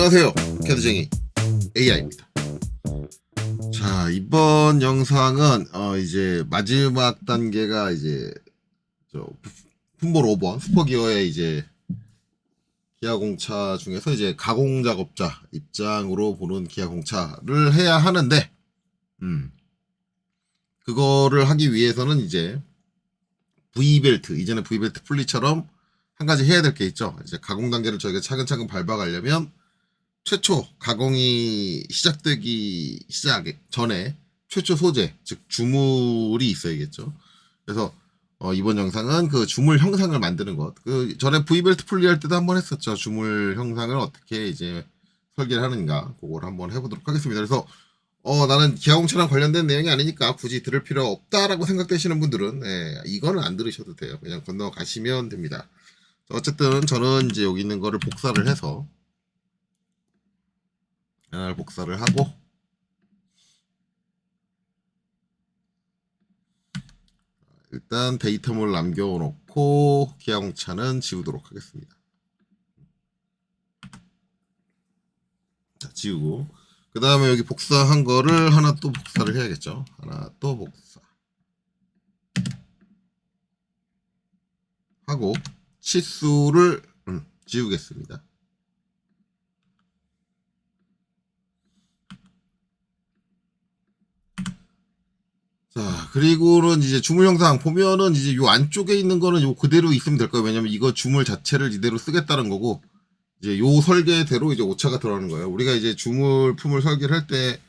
안녕하세요, 캐드쟁이 AI입니다. 자, 이번 영상은 이제 마지막 단계가 이제 풋볼 5번 슈퍼기어의 이제 기아공차 중에서 이제 가공 작업자 입장으로 보는 기아공차를 해야 하는데, 그거를 하기 위해서는 이제 V벨트, 이전에 V벨트 풀리처럼 한 가지 해야 될 게 있죠. 이제 가공 단계를 저희가 차근차근 밟아가려면 최초 가공이 시작되기 전에 최초 소재, 즉 주물이 있어야겠죠. 그래서 이번 영상은 그 주물 형상을 만드는 것. 그 전에 V벨트 풀리할 때도 한번 했었죠. 주물 형상을 어떻게 이제 설계를 하는가, 그걸 한번 해보도록 하겠습니다. 그래서 나는 기아공차랑 관련된 내용이 아니니까 굳이 들을 필요 없다라고 생각되시는 분들은 이거는 안 들으셔도 돼요. 그냥 건너가시면 됩니다. 어쨌든 저는 이제 여기 있는 거를 복사를 해서 하나를 복사를 하고 일단 데이터물 남겨놓고 기아공차는 지우도록 하겠습니다. 자, 지우고 그 다음에 여기 복사한 거를 하나 또 복사를 해야겠죠. 하나 또 복사 하고 치수를 지우겠습니다. 자, 그리고는 이제 주물 영상 보면은 이제 요 안쪽에 있는 거는 요 그대로 있으면 될 거예요. 왜냐면 이거 주물 자체를 이대로 쓰겠다는 거고, 이제 요 설계대로 이제 오차가 들어가는 거예요. 우리가 이제 주물 품을 설계를 할 때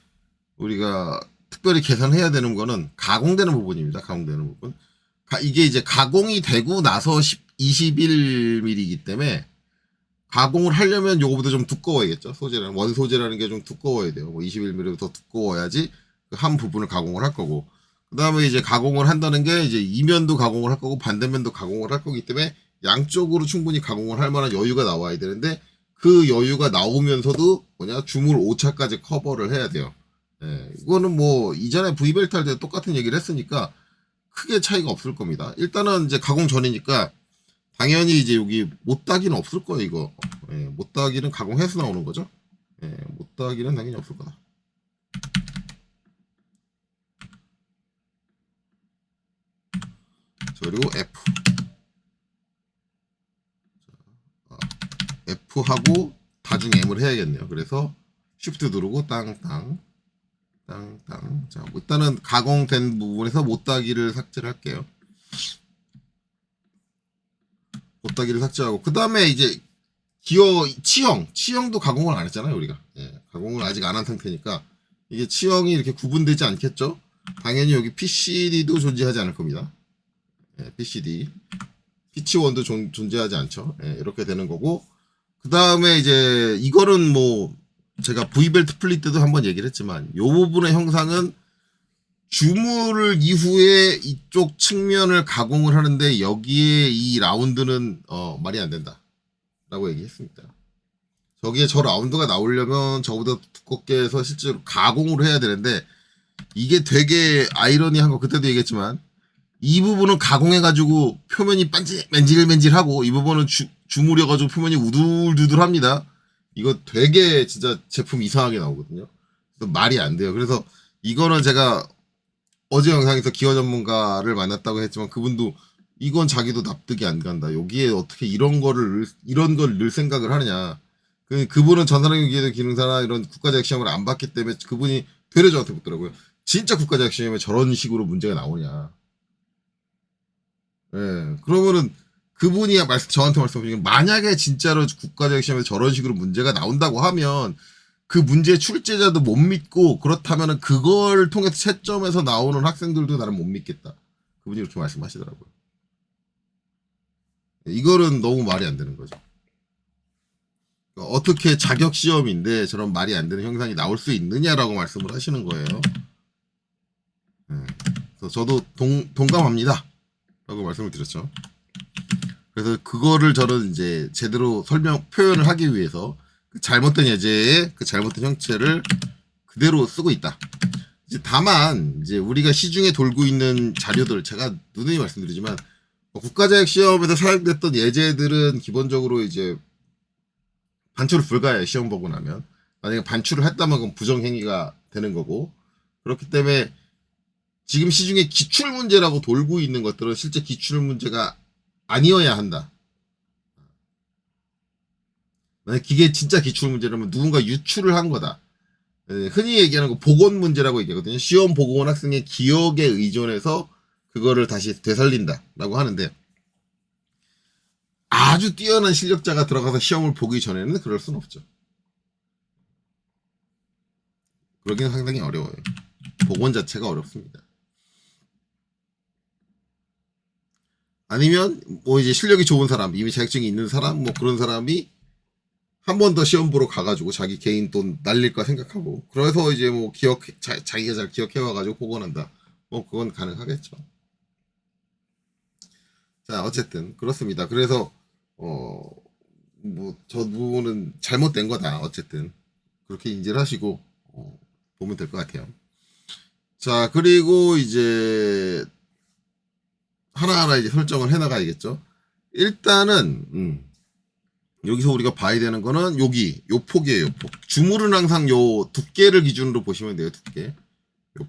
우리가 특별히 계산해야 되는 거는 가공되는 부분입니다. 가공되는 부분. 이게 이제 가공이 되고 나서 21mm이기 때문에 가공을 하려면 요거보다 좀 두꺼워야겠죠. 소재라는 원 소재라는 게 좀 두꺼워야 돼요. 뭐 21mm 더 두꺼워야지 그 한 부분을 가공을 할 거고, 그 다음에 이제 가공을 한다는 게 이제 이면도 가공을 할 거고 반대면도 가공을 할 거기 때문에 양쪽으로 충분히 가공을 할 만한 여유가 나와야 되는데, 그 여유가 나오면서도 주물 오차까지 커버를 해야 돼요. 이거는 뭐 이전에 V벨트 할 때 똑같은 얘기를 했으니까 크게 차이가 없을 겁니다. 일단은 이제 가공 전이니까 당연히 이제 여기 못따기는 없을 거예요, 이거. 못따기는 가공해서 나오는 거죠. 못따기는 당연히 없을 거다. 그리고 F하고 다중 M을 해야겠네요. 그래서 Shift 누르고 땅땅. 자, 일단은 가공된 부분에서 못따기를 삭제를 할게요. 못따기를 삭제하고, 그 다음에 이제 기어 치형도 가공을 안 했잖아요, 우리가. 가공을 아직 안 한 상태니까 이게 치형이 이렇게 구분되지 않겠죠. 당연히 여기 PCD도 존재하지 않을 겁니다. PCD, 피치1도 존재하지 않죠. 이렇게 되는 거고, 그 다음에 이제 이거는 뭐 제가 V벨트 풀릴 때도 한번 얘기를 했지만, 요 부분의 형상은 주물을 이후에 이쪽 측면을 가공을 하는데 여기에 이 라운드는 말이 안 된다 라고 얘기했습니다. 저기에 저 라운드가 나오려면 저보다 두껍게 해서 실제로 가공을 해야 되는데, 이게 되게 아이러니한 거 그때도 얘기했지만, 이 부분은 가공해가지고 표면이 맨질맨질하고 이 부분은 주물여가지고 표면이 우둘두둘합니다. 이거 되게 진짜 제품 이상하게 나오거든요. 그래서 말이 안 돼요. 그래서 이거는 제가 어제 영상에서 기어 전문가를 만났다고 했지만, 그분도 이건 자기도 납득이 안 간다. 여기에 어떻게 이런 걸 넣을 생각을 하느냐. 그분은 전산학기계 기능사나 이런 국가자격 시험을 안 봤기 때문에 그분이 되레 저한테 묻더라고요. 진짜 국가자격 시험에 저런 식으로 문제가 나오냐. 그러면은 그분이 저한테 말씀하신 게, 만약에 진짜로 국가자격 시험에 저런 식으로 문제가 나온다고 하면 그 문제의 출제자도 못 믿고, 그렇다면은 그걸 통해서 채점해서 나오는 학생들도 나는 못 믿겠다. 그분이 이렇게 말씀하시더라고요. 이거는 너무 말이 안 되는 거죠. 어떻게 자격 시험인데 저런 말이 안 되는 형상이 나올 수 있느냐라고 말씀을 하시는 거예요. 그래서 저도 동감합니다 라고 말씀을 드렸죠. 그래서 그거를 저는 이제 제대로 표현을 하기 위해서 그 잘못된 예제의 그 잘못된 형체를 그대로 쓰고 있다. 이제 다만 이제 우리가 시중에 돌고 있는 자료들, 제가 누누이 말씀드리지만 국가자격 시험에서 사용됐던 예제들은 기본적으로 이제 반출을 불가해요. 시험 보고 나면. 만약에 반출을 했다면 그건 부정행위가 되는 거고. 그렇기 때문에 지금 시중에 기출문제라고 돌고 있는 것들은 실제 기출문제가 아니어야 한다. 만약 기계 진짜 기출문제라면 누군가 유출을 한 거다. 흔히 얘기하는 거 복원문제라고 얘기하거든요. 시험 보고 온 학생의 기억에 의존해서 그거를 다시 되살린다라고 하는데 아주 뛰어난 실력자가 들어가서 시험을 보기 전에는 그럴 수는 없죠. 그러기는 상당히 어려워요. 복원 자체가 어렵습니다. 아니면 뭐 이제 실력이 좋은 사람, 이미 자격증이 있는 사람, 뭐 그런 사람이 한 번 더 시험 보러 가가지고 자기 개인 돈 날릴까 생각하고 그래서 이제 뭐 자기가 잘 기억해 와가지고 복원한다. 뭐 그건 가능하겠죠. 자 어쨌든 그렇습니다. 그래서 뭐 저 부분은 잘못된 거다. 어쨌든 그렇게 인지를 하시고 보면 될 것 같아요. 자 그리고 이제 하나하나 이제 설정을 해나가야겠죠. 일단은 여기서 우리가 봐야 되는 거는 요 폭이에요. 요 폭. 주물은 항상 요 두께를 기준으로 보시면 돼요. 두께. 요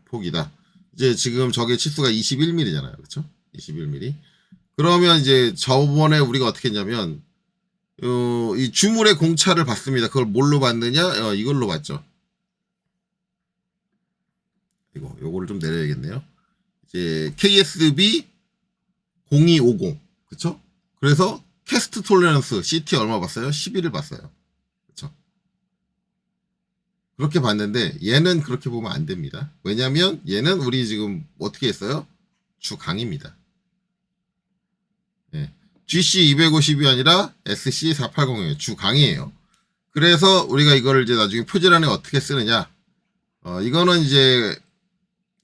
폭이다. 이제 지금 저게 치수가 21mm잖아요. 그렇죠? 21mm. 그러면 이제 저번에 우리가 어떻게 했냐면 이 주물의 공차를 봤습니다. 그걸 뭘로 봤느냐? 이걸로 봤죠. 요거를 좀 내려야겠네요. 이제 KSB 0250. 그쵸? 그래서 캐스트 톨레런스 CT 얼마 봤어요? 11을 봤어요. 그쵸? 그렇게 봤는데 얘는 그렇게 보면 안 됩니다. 왜냐면 얘는 우리 지금 어떻게 했어요? 주강입니다. 예. GC 250이 아니라 SC 480이에요. 주강이에요. 그래서 우리가 이거를 이제 나중에 표제란에 어떻게 쓰느냐? 이거는 이제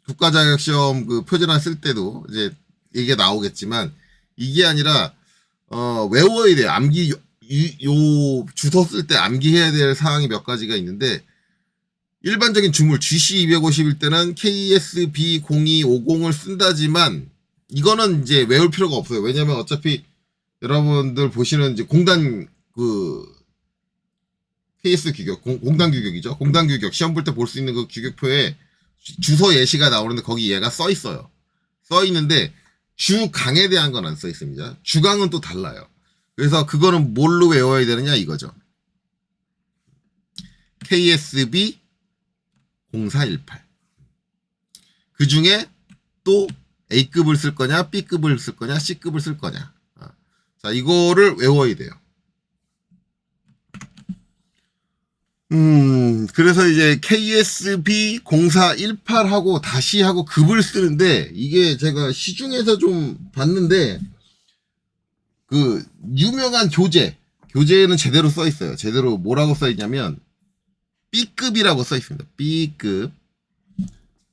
국가자격시험 그 표제란 쓸 때도 이제 이게 나오겠지만 이게 아니라 외워야 돼요. 암기 요 주소 쓸 때 암기해야 될 사항이 몇 가지가 있는데 일반적인 주물 GC 250일 때는 KSB 0250을 쓴다지만 이거는 이제 외울 필요가 없어요. 왜냐면 어차피 여러분들 보시는 이제 공단 그 KS 규격 공단 규격이죠. 공단 규격 시험 볼 때 볼 수 있는 그 규격표에 주소 예시가 나오는데 거기 얘가 써 있어요. 써 있는데 주강에 대한 건 안 써 있습니다. 주강은 또 달라요. 그래서 그거는 뭘로 외워야 되느냐 이거죠. KSB 0418. 그 중에 또 A급을 쓸 거냐, B급을 쓸 거냐, C급을 쓸 거냐. 자, 이거를 외워야 돼요. 그래서 이제 KSB 0418하고 다시 하고 급을 쓰는데 이게 제가 시중에서 좀 봤는데 그 유명한 교재에는 제대로 써 있어요. 제대로 뭐라고 써 있냐면 B급이라고 써 있습니다. B급.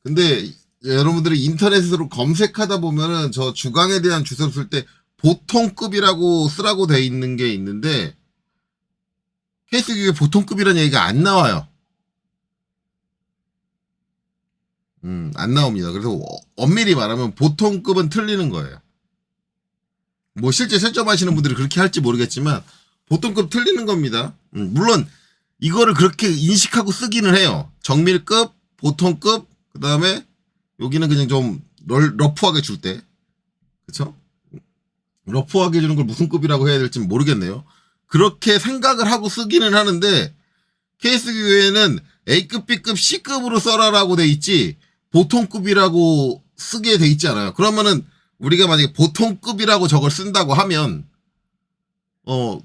근데 여러분들이 인터넷으로 검색하다 보면은 저 주강에 대한 주소를 쓸 때 보통급이라고 쓰라고 돼 있는 게 있는데 케이스 규격에 보통급이라는 얘기가 안 나와요. 안 나옵니다. 그래서 엄밀히 말하면 보통급은 틀리는 거예요. 뭐 실제 채점하시는 분들이 그렇게 할지 모르겠지만 보통급 틀리는 겁니다. 물론 이거를 그렇게 인식하고 쓰기는 해요. 정밀급, 보통급, 그 다음에 여기는 그냥 좀 러프하게 줄 때, 그쵸? 러프하게 주는 걸 무슨 급이라고 해야 될지 모르겠네요. 그렇게 생각을 하고 쓰기는 하는데 케이스 규격에는 A급, B급, C급으로 써라라고 돼 있지 보통급이라고 쓰게 돼 있지 않아요. 그러면은 우리가 만약에 보통급이라고 저걸 쓴다고 하면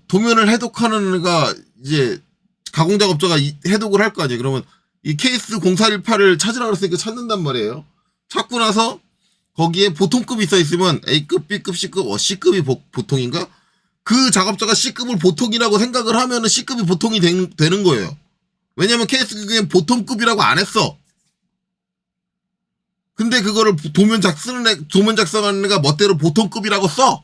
도면을 해독하는 애가 이제 가공작업자가 해독을 할 거 아니에요. 그러면 이 케이스 0418을 찾으라고 했으니까 찾는단 말이에요. 찾고 나서 거기에 보통급이 써 있으면 A급, B급, C급, C급이 보통인가? 그 작업자가 C급을 보통이라고 생각을 하면은 C급이 보통이 되는 거예요. 왜냐면 케이스 규격엔 보통급이라고 안 했어. 근데 그거를 도면 작성하는 애가 멋대로 보통급이라고 써.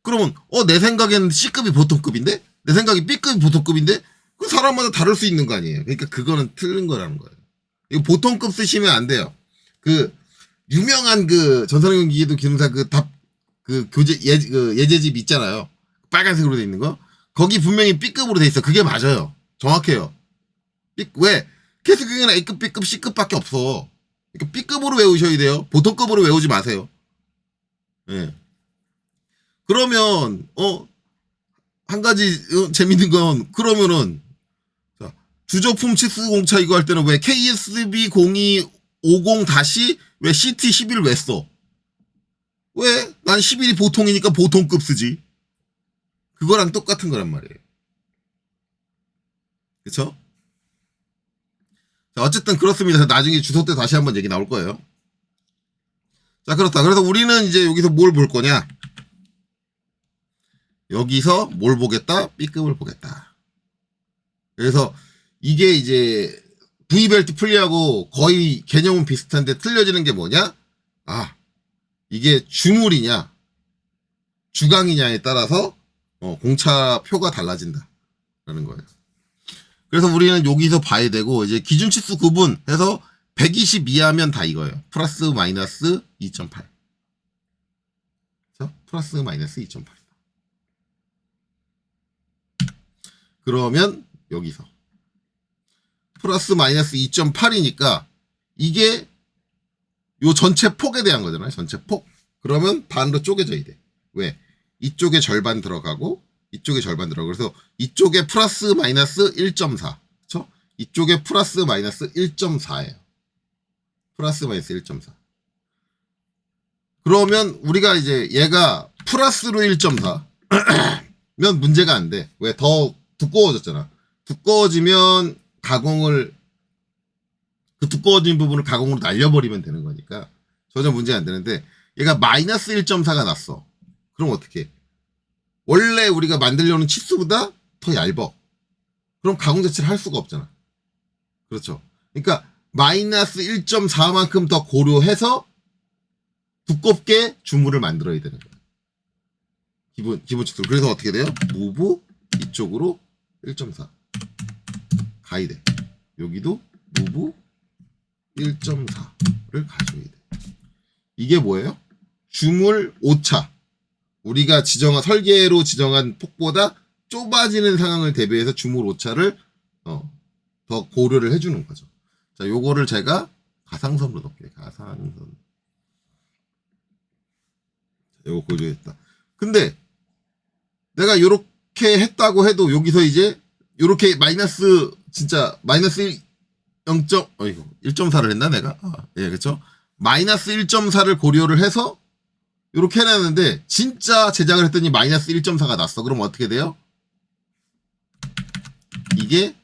그러면 내 생각에는 C급이 보통급인데? 내 생각에 B급이 보통급인데? 그 사람마다 다를 수 있는 거 아니에요. 그러니까 그거는 틀린 거라는 거예요. 이거 보통급 쓰시면 안 돼요. 그 유명한 그 전산용 기계도 기능사 그 교재 예제집 있잖아요. 빨간색으로 돼 있는 거. 거기 분명히 B급으로 돼 있어. 그게 맞아요. 정확해요. 왜? K스경에는 A급, B급, C급밖에 없어. 그러니까 B급으로 외우셔야 돼요. 보통급으로 외우지 마세요. 예. 그러면 한 가지 재밌는 건 그러면은 자, 주조품 치수 공차 이거 할 때는 왜 KSB 0250 다시 왜 CT 11 왜 써? 왜? 난 11이 보통이니까 보통급 쓰지. 그거랑 똑같은 거란 말이에요. 그쵸? 자, 어쨌든 그렇습니다. 나중에 주소 때 다시 한번 얘기 나올 거예요. 자, 그렇다. 그래서 우리는 이제 여기서 뭘 볼 거냐? 여기서 뭘 보겠다? B급을 보겠다. 그래서 이게 이제 V벨트 풀리하고 거의 개념은 비슷한데 틀려지는 게 뭐냐? 아, 이게 주물이냐, 주강이냐에 따라서 공차표가 달라진다라는 거예요. 그래서 우리는 여기서 봐야 되고 이제 기준 치수 구분해서 120 이하면 다 이거예요. 플러스 마이너스 2.8. 그렇죠? 플러스 마이너스 2.8. 그러면 여기서 플러스 마이너스 2.8이니까 이게 요 전체 폭에 대한 거잖아요. 전체 폭. 그러면 반으로 쪼개져야 돼. 왜? 이쪽에 절반 들어가고 이쪽에 절반 들어가고 그래서 이쪽에 플러스 마이너스 1.4. 그렇죠? 이쪽에 플러스 마이너스 1.4예요. 플러스 마이너스 1.4. 그러면 우리가 이제 얘가 플러스로 1.4면 문제가 안 돼. 왜? 더 두꺼워졌잖아. 두꺼워지면 가공을 그 두꺼워진 부분을 가공으로 날려버리면 되는 거니까 전혀 문제가 안 되는데 얘가 마이너스 1.4가 났어. 그럼 어떻게? 원래 우리가 만들려는 치수보다 더 얇어. 그럼 가공 자체를 할 수가 없잖아. 그렇죠. 그러니까 마이너스 1.4만큼 더 고려해서 두껍게 주물을 만들어야 되는 거야. 기본 치수. 그래서 어떻게 돼요? 무브 이쪽으로 1.4 가야 돼. 여기도 무브 1.4를 가져야 돼. 이게 뭐예요? 주물 오차. 우리가 설계로 지정한 폭보다 좁아지는 상황을 대비해서 주물 오차를 더 고려를 해주는 거죠. 자, 요거를 제가 가상선으로 넣을게요. 가상선. 요거 고려했다. 근데 내가 요렇게 했다고 해도 여기서 이제 요렇게 마이너스 진짜 마이너스 1.4를 했나 내가? 예, 그렇죠? 마이너스 1.4를 고려를 해서 요렇게 해놨는데 진짜 제작을 했더니 마이너스 1.4가 났어. 그럼 어떻게 돼요? 이게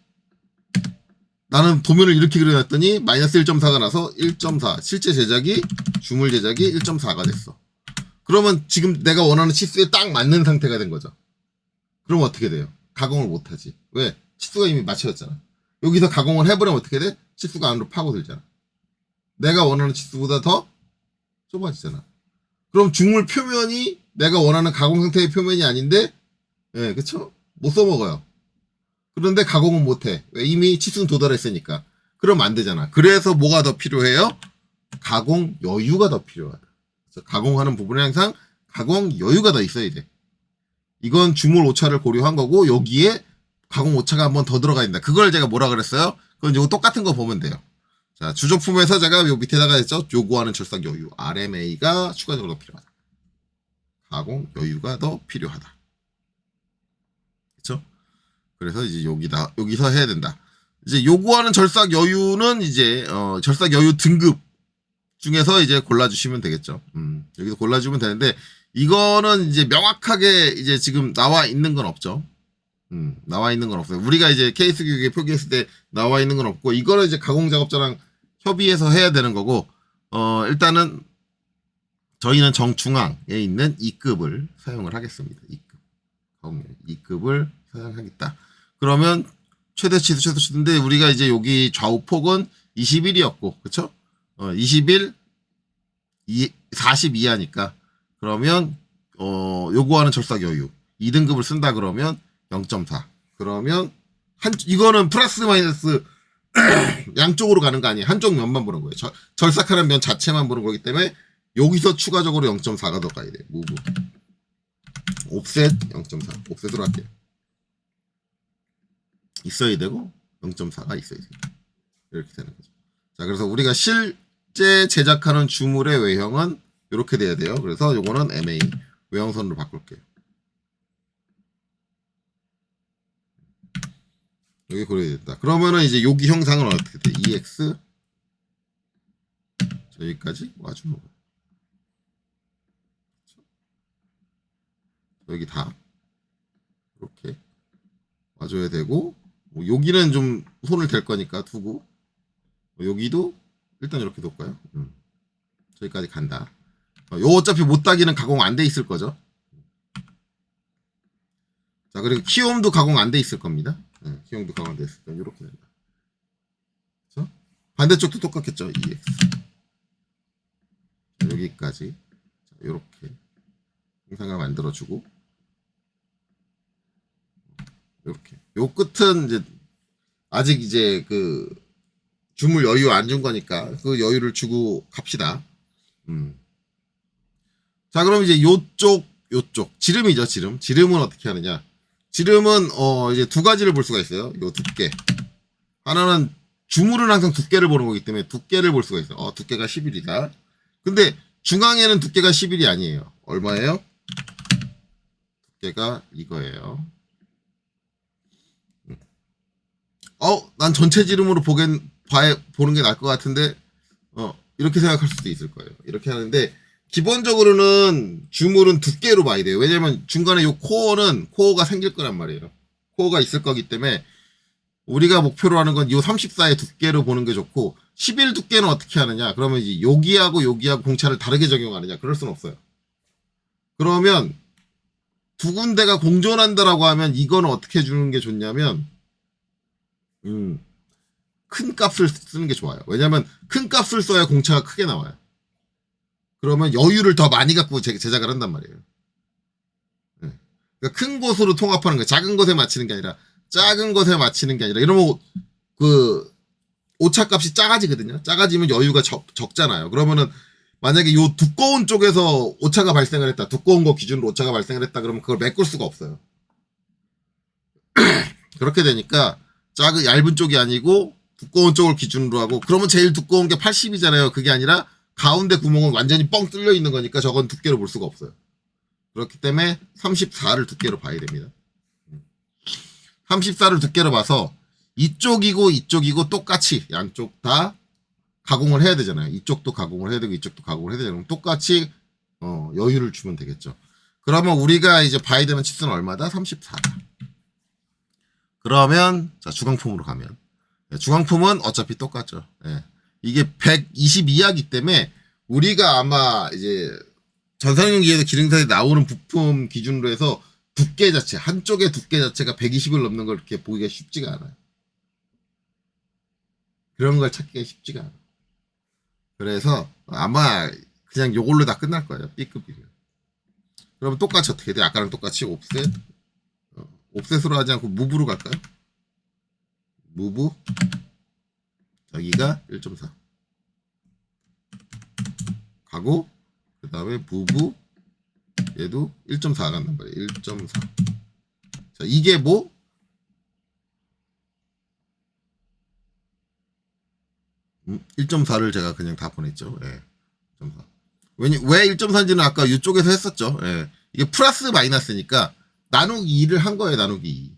나는 도면을 이렇게 그려놨더니 마이너스 1.4가 나서 1.4 실제 제작이 주물 제작이 1.4가 됐어. 그러면 지금 내가 원하는 치수에 딱 맞는 상태가 된 거죠. 그럼 어떻게 돼요? 가공을 못하지. 왜? 치수가 이미 맞춰졌잖아. 여기서 가공을 해버리면 어떻게 돼? 치수가 안으로 파고들잖아. 내가 원하는 치수보다 더 좁아지잖아. 그럼 중물 표면이 내가 원하는 가공 상태의 표면이 아닌데, 예, 그쵸? 못 써먹어요. 그런데 가공은 못해. 왜? 이미 치수는 도달했으니까. 그럼 안 되잖아. 그래서 뭐가 더 필요해요? 가공 여유가 더 필요하다. 그래서 가공하는 부분에 항상 가공 여유가 더 있어야 돼. 이건 주물 오차를 고려한 거고, 여기에 가공 오차가 한 번 더 들어가 있다. 그걸 제가 뭐라 그랬어요? 그건 이거 똑같은 거 보면 돼요. 자, 주조품에서 제가 요 밑에다가 했죠. 요구하는 절삭 여유. RMA가 추가적으로 필요하다. 가공 여유가 더 필요하다. 그쵸? 그래서 이제 여기서 해야 된다. 이제 요구하는 절삭 여유는 이제, 절삭 여유 등급 중에서 이제 골라주시면 되겠죠. 여기서 골라주면 되는데, 이거는 이제 명확하게 이제 지금 나와 있는 건 없죠. 나와 있는 건 없어요. 우리가 이제 케이스 교육에 표기했을 때 나와 있는 건 없고, 이거는 이제 가공 작업자랑 협의해서 해야 되는 거고, 일단은 저희는 정중앙에 있는 2급을 사용을 하겠습니다. 2급. 2급을 사용하겠다. 그러면 최대 치수인데, 우리가 이제 여기 좌우 폭은 21이었고, 그쵸? 21, 40 이하니까. 그러면, 요구하는 절삭 여유. 2등급을 쓴다 그러면 0.4. 그러면, 이거는 플러스 마이너스 양쪽으로 가는 거 아니에요. 한쪽 면만 보는 거예요. 절삭하는 면 자체만 보는 거기 때문에 여기서 추가적으로 0.4가 더 가야 돼요. 무브. 옵셋 0.4. 옵셋으로 할게요. 있어야 되고 0.4가 있어야 돼요. 이렇게 되는 거죠. 자, 그래서 우리가 실제 제작하는 주물의 외형은 이렇게 돼야 돼요. 그래서 요거는 MA 외형선으로 바꿀게요. 여기 고려해야 된다. 그러면은 이제 여기 형상은 어떻게 돼? EX 여기까지 와주는 거예요. 여기 다 이렇게 와줘야 되고, 뭐 여기는 좀 손을 댈 거니까 두고, 뭐 여기도 일단 이렇게 놓을까요? 저기까지 간다. 요 어차피 못 따기는 가공 안 돼 있을 거죠. 자, 그리고 키움도 가공 안 돼 있을 겁니다. 키움도 가공 안 돼 있을 거니까 이렇게 된다. 그렇죠? 반대쪽도 똑같겠죠. EX 여기까지 이렇게 형상을 만들어주고, 이렇게 요 끝은 이제 아직 이제 그 주물 여유 안 준 거니까 그 여유를 주고 갑시다. 자, 그럼 이제 요쪽 지름이죠. 지름은 어떻게 하느냐? 지름은 이제 두 가지를 볼 수가 있어요. 요 두께. 하나는 주물은 항상 두께를 보는 거기 때문에 두께를 볼 수가 있어요. 두께가 11이다. 근데 중앙에는 두께가 11이 아니에요. 얼마예요? 두께가 이거예요. 난 전체 지름으로 보는 게 나을 것 같은데, 이렇게 생각할 수도 있을 거예요. 이렇게 하는데, 기본적으로는 주물은 두께로 봐야 돼요. 왜냐면 중간에 요 코어가 생길 거란 말이에요. 코어가 있을 거기 때문에, 우리가 목표로 하는 건 요 34의 두께로 보는 게 좋고, 11 두께는 어떻게 하느냐? 그러면 이제 여기하고 공차를 다르게 적용하느냐? 그럴 순 없어요. 그러면, 두 군데가 공존한다라고 하면 이거는 어떻게 주는 게 좋냐면, 큰 값을 쓰는 게 좋아요. 왜냐면 큰 값을 써야 공차가 크게 나와요. 그러면 여유를 더 많이 갖고 제작을 한단 말이에요. 그러니까 큰 곳으로 통합하는 거예요. 작은 것에 맞추는 게 아니라 이러면 그 오차 값이 작아지거든요. 작아지면 여유가 적잖아요. 그러면은 만약에 요 두꺼운 쪽에서 오차가 발생을 했다. 두꺼운 거 기준으로 오차가 발생을 했다. 그러면 그걸 메꿀 수가 없어요. 그렇게 되니까 얇은 쪽이 아니고 두꺼운 쪽을 기준으로 하고, 그러면 제일 두꺼운 게 80이잖아요. 그게 아니라 가운데 구멍은 완전히 뻥 뚫려 있는 거니까 저건 두께로 볼 수가 없어요. 그렇기 때문에 34를 두께로 봐야 됩니다. 34를 두께로 봐서 이쪽이고 똑같이 양쪽 다 가공을 해야 되잖아요. 이쪽도 가공을 해야 되고 이쪽도 가공을 해야 되잖아요. 그럼 똑같이 여유를 주면 되겠죠. 그러면 우리가 이제 봐야 되는 치수는 얼마다? 34다. 그러면 자, 주광품으로 가면 주광품은 어차피 똑같죠. 이게 122하기 때문에 우리가 아마 이제 전산용기에서 기능사에 나오는 부품 기준으로 해서 두께 자체, 한쪽의 두께 자체가 120을 넘는 걸 이렇게 보기가 쉽지가 않아요. 그런 걸 찾기가 쉽지가 않아요. 그래서 아마 그냥 요걸로 다 끝날 거예요. B급이면. 그러면 똑같이 어떻게 돼? 아까랑 똑같이 옵셋. 옵셋으로 하지 않고 무브로 갈까요? 무브. 여기가 1.4. 가고, 그 다음에 무브. 얘도 1.4 간단 말이에요. 1.4. 자, 이게 뭐? 음, 1.4를 제가 그냥 다 보냈죠. 1.4. 왜 1.4인지는 아까 이쪽에서 했었죠. 이게 플러스 마이너스니까 나누기 2를 한 거예요. 나누기 2.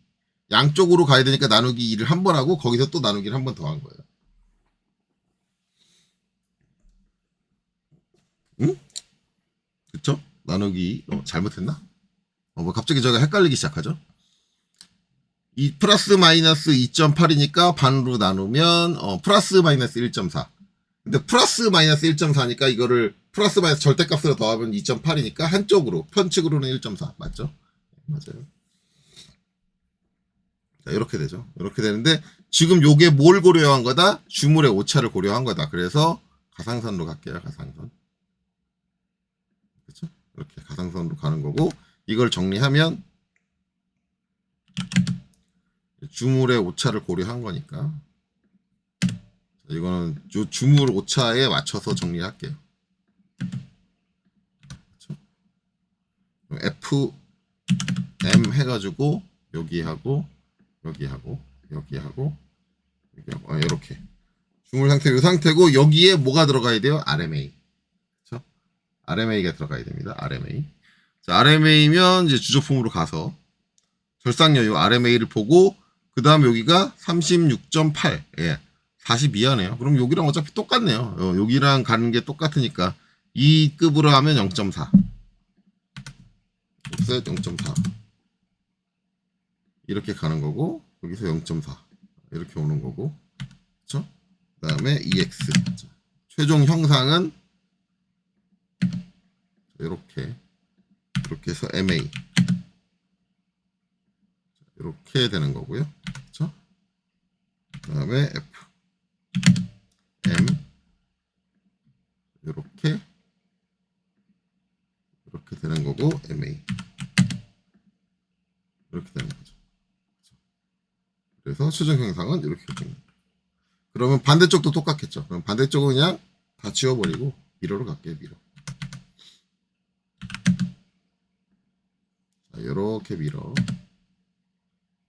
양쪽으로 가야 되니까 나누기 2를 한 번 하고 거기서 또 나누기를 한 번 더 한 거예요. 응? 그쵸? 나누기 잘못했나? 뭐 갑자기 제가 헷갈리기 시작하죠. 이 플러스 마이너스 2.8이니까 반으로 나누면 플러스 마이너스 1.4. 근데 플러스 마이너스 1.4니까 이거를 플러스 마이너스 절대값으로 더하면 2.8이니까 한쪽으로 편측으로는 1.4 맞죠? 맞아요. 자, 이렇게 되죠. 이렇게 되는데 지금 요게 뭘 고려한 거다? 주물의 오차를 고려한 거다. 그래서 가상선으로 갈게요. 가상선. 그렇죠? 이렇게 가상선으로 가는 거고, 이걸 정리하면 주물의 오차를 고려한 거니까 이거는 주물 오차에 맞춰서 정리할게요. 그렇죠? FM 해가지고 여기하고 여기하고 여기하고 여기하고 이렇게 주물 상태 이 상태고 여기에 뭐가 들어가야 돼요? RMA. 그렇죠? RMA가 들어가야 됩니다. RMA. 자, RMA면 이제 주조품으로 가서 절상여유 RMA를 보고 그 다음에 여기가 36.8. 예. 42하네요. 그럼 여기랑 어차피 똑같네요. 여기랑 가는 게 똑같으니까 이 급으로 하면 0.4. 옵셋 0.4. 이렇게 가는 거고 여기서 0.4 이렇게 오는 거고 그렇죠? 그 다음에 EX 최종 형상은 이렇게 해서 MA 이렇게 되는 거고요. 그렇죠? 그 다음에 F M 이렇게 되는 거고 MA 이렇게 되는 거죠. 그래서 최종 형상은 이렇게 됩니다. 그러면 반대쪽도 똑같겠죠. 그럼 반대쪽은 그냥 다 지워버리고 미러로 갈게요. 미러. 자, 이렇게 미러.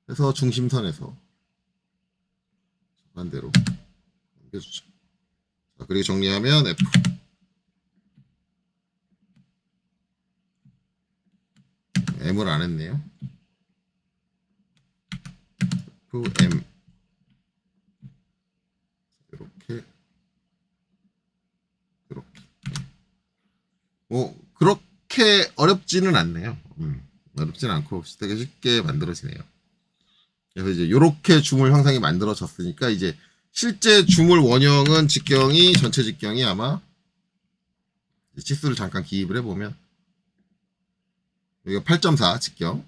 해서 중심선에서 반대로 넘겨주죠. 자, 그리고 정리하면 F. M을 안 했네요. FM 이렇게 뭐 그렇게 어렵지는 않네요. 어렵지는 않고 되게 쉽게 만들어지네요. 그래서 이제 이렇게 주물 형상이 만들어졌으니까 이제 실제 주물 원형은 직경이 전체 직경이 아마 치수를 잠깐 기입을 해보면 여기가 8.4 직경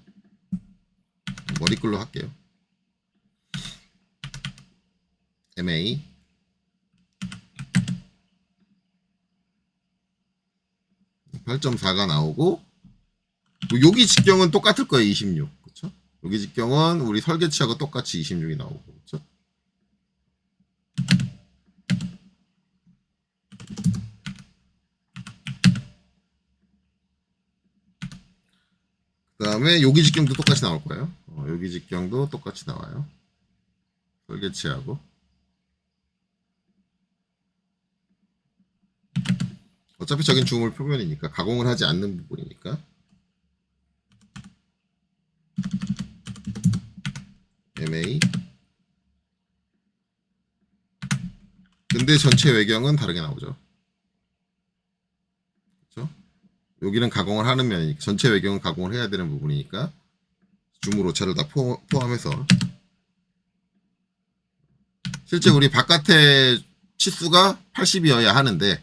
머리글로 할게요. MA 8.4가 나오고 여기 직경은 똑같을 거예요. 26 그렇죠? 여기 직경은 우리 설계치하고 똑같이 26이 나오고 그렇죠? 그 다음에 여기 직경도 똑같이 나올 거예요. 여기 직경도 똑같이 나와요. 설계치하고 어차피 저긴 주물 표면이니까 가공을 하지 않는 부분이니까 MA 근데 전체 외경은 다르게 나오죠. 그렇죠? 여기는 가공을 하는 면이니까 전체 외경은 가공을 해야 되는 부분이니까 주물 오차를 다 포함해서 실제 우리 바깥의 치수가 80이어야 하는데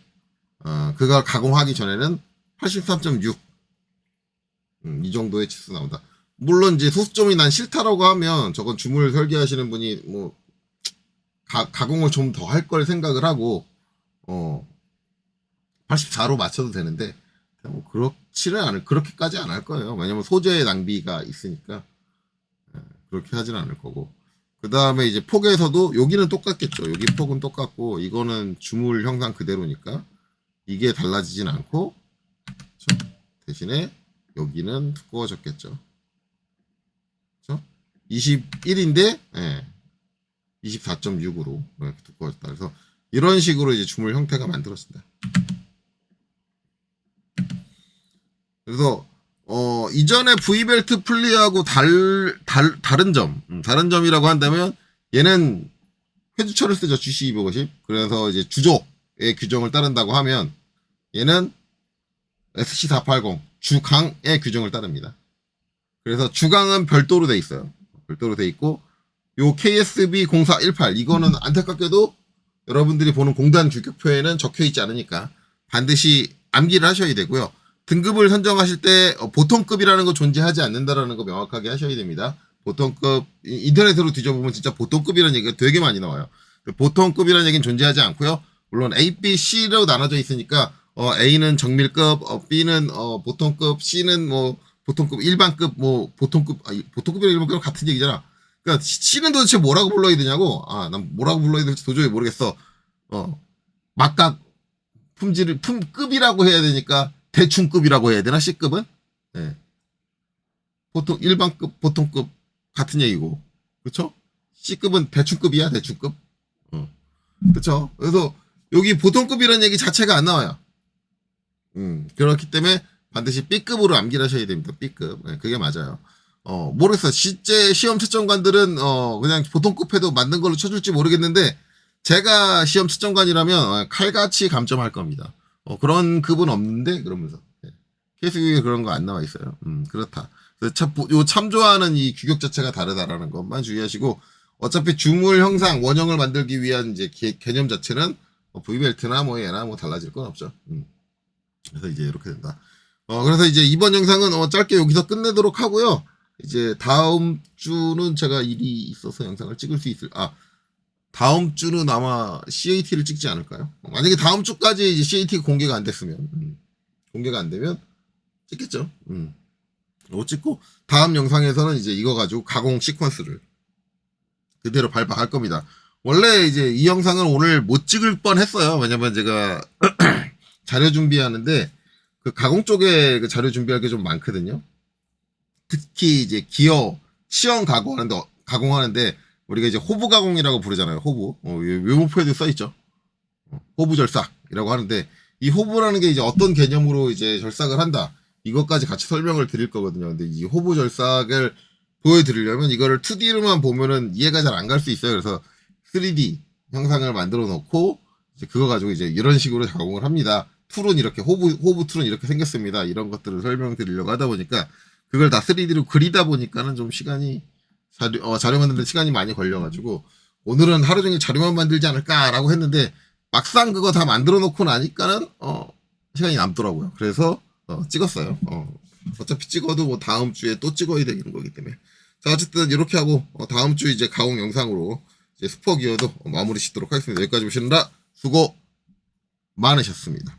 그걸 가공하기 전에는 83.6 이 정도의 치수 나온다. 물론 이제 소수점이 난 싫다라고 하면 저건 주물 설계하시는 분이 뭐 가공을 좀 더 할 걸 생각을 하고 84로 맞춰도 되는데 뭐 그렇지는 않을 그렇게까지 안 할 거예요. 왜냐면 소재 낭비가 있으니까 그렇게 하지는 않을 거고 그 다음에 이제 폭에서도 여기는 똑같겠죠. 여기 폭은 똑같고 이거는 주물 형상 그대로니까 이게 달라지진 않고 그렇죠? 대신에 여기는 두꺼워졌겠죠. 그렇죠? 21인데 24.6으로 이렇게 두꺼워졌다. 그래서 이런 식으로 이제 주물 형태가 만들어진다. 그래서 이전에 V벨트 플리하고 다른 점이라고 한다면 얘는 회주철을 쓰죠. GC250. 그래서 이제 주조의 규정을 따른다고 하면 얘는 SC480 주강의 규정을 따릅니다. 그래서 주강은 별도로 돼 있어요. 별도로 돼 있고 요 KSB 0418 이거는 안타깝게도 여러분들이 보는 공단 규격표에는 적혀 있지 않으니까 반드시 암기를 하셔야 되고요. 등급을 선정하실 때 보통급이라는 거 존재하지 않는다라는 거 명확하게 하셔야 됩니다. 보통급 인터넷으로 뒤져보면 진짜 보통급이라는 얘기가 되게 많이 나와요. 보통급이라는 얘기는 존재하지 않고요. 물론 A, B, C로 나눠져 있으니까 A는 정밀급, B는 보통급, C는 뭐 보통급, 일반급, 뭐 보통급이랑 일반급이랑 같은 얘기잖아. 그러니까 C는 도대체 뭐라고 불러야 되냐고. 난 뭐라고 불러야 될지 도저히 모르겠어. 막각 품질을 품급이라고 해야 되니까 대충급이라고 해야 되나? C급은? 보통 일반급, 보통급 같은 얘기고, 그렇죠? C급은 대충급이야, 대충급. 그쵸? 그래서 여기 보통급이라는 얘기 자체가 안 나와요. 그렇기 때문에 반드시 B급으로 암기를 하셔야 됩니다. B급. 네, 그게 맞아요. 모르겠어. 실제 시험 채점관들은, 그냥 보통급 해도 맞는 걸로 쳐줄지 모르겠는데, 제가 시험 채점관이라면 칼같이 감점할 겁니다. 그런 급은 없는데, 그러면서. 네. 케이스 규격에 그런 거 안 나와 있어요. 그렇다. 그래서 요 참조하는 이 규격 자체가 다르다라는 것만 주의하시고, 어차피 주물 형상, 원형을 만들기 위한 이제 개념 자체는 V벨트나 뭐 얘나 뭐 달라질 건 없죠. 그래서 이제 이렇게 된다. 그래서 이제 이번 영상은 짧게 여기서 끝내도록 하고요. 이제 다음 주는 제가 일이 있어서 영상을 찍을 수 다음 주는 아마 CAT를 찍지 않을까요? 만약에 다음 주까지 이제 CAT가 공개가 안 됐으면, 공개가 안 되면 찍겠죠. 이거 찍고, 다음 영상에서는 이제 이거 가지고 가공 시퀀스를 그대로 발표할 겁니다. 원래 이제 이 영상은 오늘 못 찍을 뻔 했어요. 왜냐면 제가 자료 준비하는데, 그 가공 쪽에 그 자료 준비할 게 좀 많거든요. 특히 이제 기어, 치형 가공하는데, 우리가 이제 호부 가공이라고 부르잖아요. 호부. 외모표에도 써있죠. 호부 절삭이라고 하는데, 이 호부라는 게 이제 어떤 개념으로 이제 절삭을 한다. 이것까지 같이 설명을 드릴 거거든요. 근데 이 호부 절삭을 보여드리려면 이거를 2D로만 보면은 이해가 잘 안 갈 수 있어요. 그래서 3D 형상을 만들어 놓고, 이제 그거 가지고 이제 이런 식으로 가공을 합니다. 툴은 이렇게, 호부 툴은 이렇게 생겼습니다. 이런 것들을 설명드리려고 하다 보니까, 그걸 다 3D로 그리다 보니까는 좀 시간이, 자료 만드는데 시간이 많이 걸려가지고, 오늘은 하루 종일 자료만 만들지 않을까라고 했는데, 막상 그거 다 만들어 놓고 나니까는, 시간이 남더라고요. 그래서, 찍었어요. 어차피 찍어도 뭐 다음 주에 또 찍어야 되는 거기 때문에. 자, 어쨌든 이렇게 하고, 다음 주 이제 가공 영상으로, 이제 스포 기어도 마무리 짓도록 하겠습니다. 여기까지 보시느라 수고 많으셨습니다.